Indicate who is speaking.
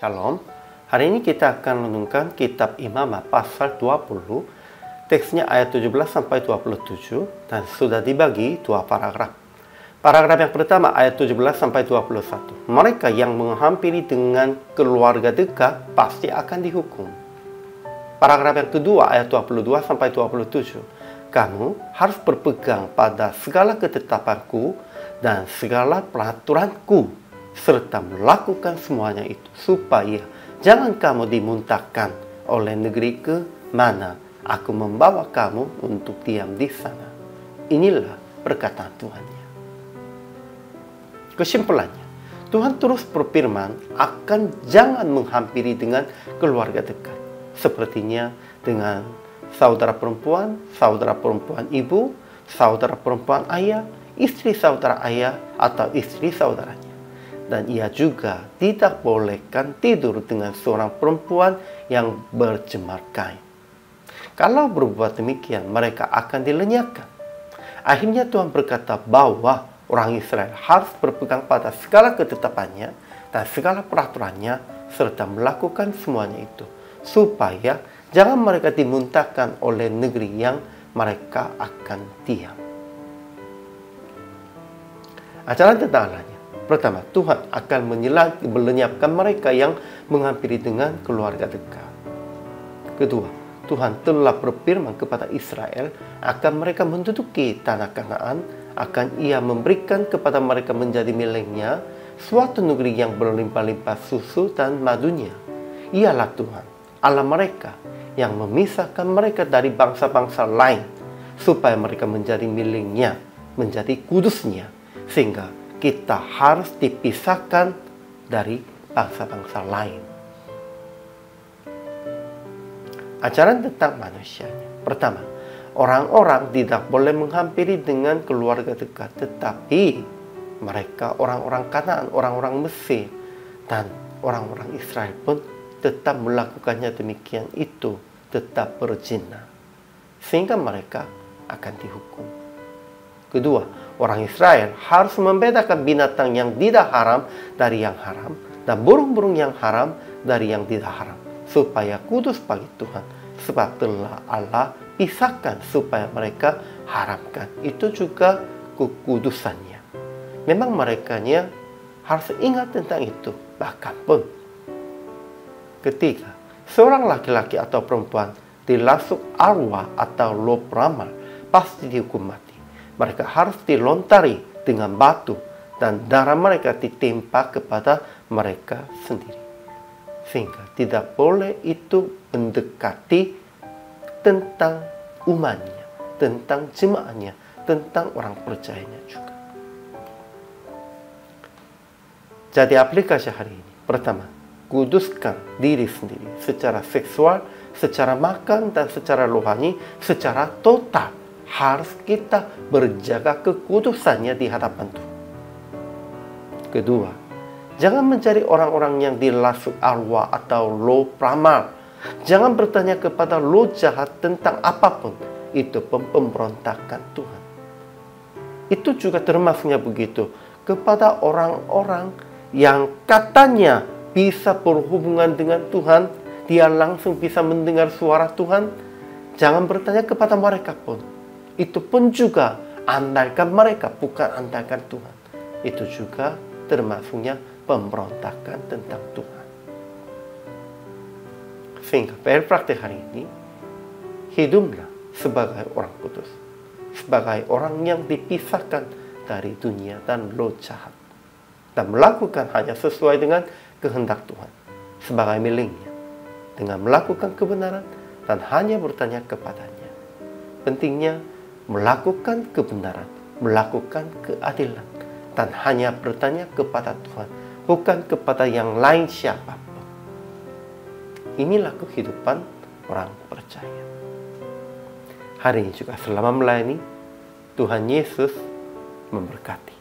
Speaker 1: Shalom. Hari ini kita akan merenungkan kitab Imamah pasal 20. Teksnya ayat 17 sampai 27 dan sudah dibagi dua paragraf. Paragraf yang pertama ayat 17 sampai 21. Mereka yang menghampiri dengan keluarga dekat pasti akan dihukum. Paragraf yang kedua ayat 22 sampai 27. Kamu harus berpegang pada segala ketetapanku dan segala peraturanku, serta melakukan semuanya itu, supaya jangan kamu dimuntahkan oleh negeri ke mana aku membawa kamu untuk diam di sana. Inilah perkataan Tuhannya. Kesimpulannya, Tuhan terus berfirman akan jangan menghampiri dengan keluarga dekat, sepertinya dengan saudara perempuan ibu, saudara perempuan ayah, istri saudara ayah, atau istri saudaranya. Dan ia juga tidak bolehkan tidur dengan seorang perempuan yang berjemar kain. Kalau berbuat demikian, mereka akan dilenyapkan. Akhirnya Tuhan berkata bahwa orang Israel harus berpegang pada segala ketetapannya dan segala peraturannya, serta melakukan semuanya itu, supaya jangan mereka dimuntahkan oleh negeri yang mereka akan diam. Ajaran tentang Allahnya. Pertama, Tuhan akan melenyapkan mereka yang menghampiri dengan keluarga dekat. Kedua, Tuhan telah berfirman kepada Israel akan mereka menduduki tanah Kanaan, akan Ia memberikan kepada mereka menjadi miliknya suatu negeri yang berlimpah-limpah susu dan madunya. Ialah Tuhan, Allah mereka, yang memisahkan mereka dari bangsa-bangsa lain, supaya mereka menjadi miliknya, menjadi kudusnya, sehingga kita harus dipisahkan dari bangsa-bangsa lain. Ajaran tentang manusianya. Pertama, orang-orang tidak boleh menghampiri dengan keluarga dekat, tetapi mereka orang-orang Kanaan, orang-orang Mesir, dan orang-orang Israel pun tetap melakukannya demikian itu, tetap berzina, sehingga mereka akan dihukum. Kedua, orang Israel harus membedakan binatang yang tidak haram dari yang haram, dan burung-burung yang haram dari yang tidak haram, supaya kudus bagi Tuhan, sebab telah Allah pisahkan supaya mereka haramkan. Itu juga kekudusannya. Memang merekanya harus ingat tentang itu. Bahkan pun, ketika seorang laki-laki atau perempuan dilasuk arwah atau loh peramal, pasti dihukum mati. Mereka harus dilontari dengan batu dan darah mereka ditimpa kepada mereka sendiri. Sehingga tidak boleh itu mendekati tentang umatnya, tentang jemaahnya, tentang orang percayanya juga. Jadi aplikasi hari ini, pertama, kuduskan diri sendiri secara seksual, secara makan, dan secara rohani, secara total. Harus kita berjaga kekudusannya di hadapan Tuhan. Kedua, jangan mencari orang-orang yang dilasuk arwah atau loh peramal. Jangan bertanya kepada loh jahat tentang apapun. Itu pemberontakan Tuhan. Itu juga termasuknya begitu kepada orang-orang yang katanya bisa berhubungan dengan Tuhan, dia langsung bisa mendengar suara Tuhan. Jangan bertanya kepada mereka pun. Itu pun juga andalkan mereka, bukan andalkan Tuhan. Itu juga termasuknya pemberontakan tentang Tuhan. Sehingga praktek hari ini, hiduplah sebagai orang kudus, sebagai orang yang dipisahkan dari dunia dan roh jahat, dan melakukan hanya sesuai dengan kehendak Tuhan sebagai miliknya, dengan melakukan kebenaran dan hanya bertanya kepadanya. Pentingnya melakukan kebenaran, melakukan keadilan, dan hanya bertanya kepada Tuhan, bukan kepada yang lain siapapun. Inilah kehidupan orang percaya. Hari ini juga selama melayani, Tuhan Yesus memberkati.